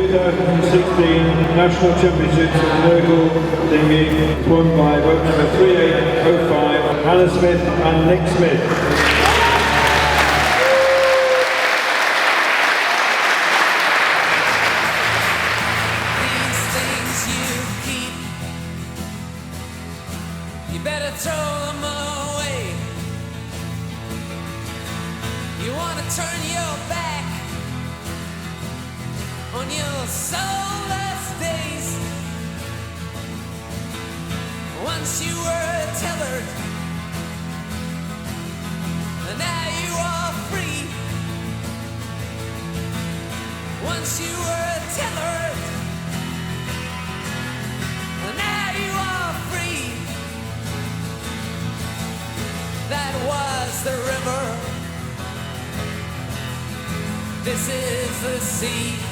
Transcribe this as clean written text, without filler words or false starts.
2016 National Championships in Nurgle Dinghy, won by boat number 3805, Hannah Smith and Nick Smith. You better throw them away. You want to turn your back on your soulless days. Once you were tethered, and now you are free. Once you were tethered, and now you are free. That was the river. This is the sea.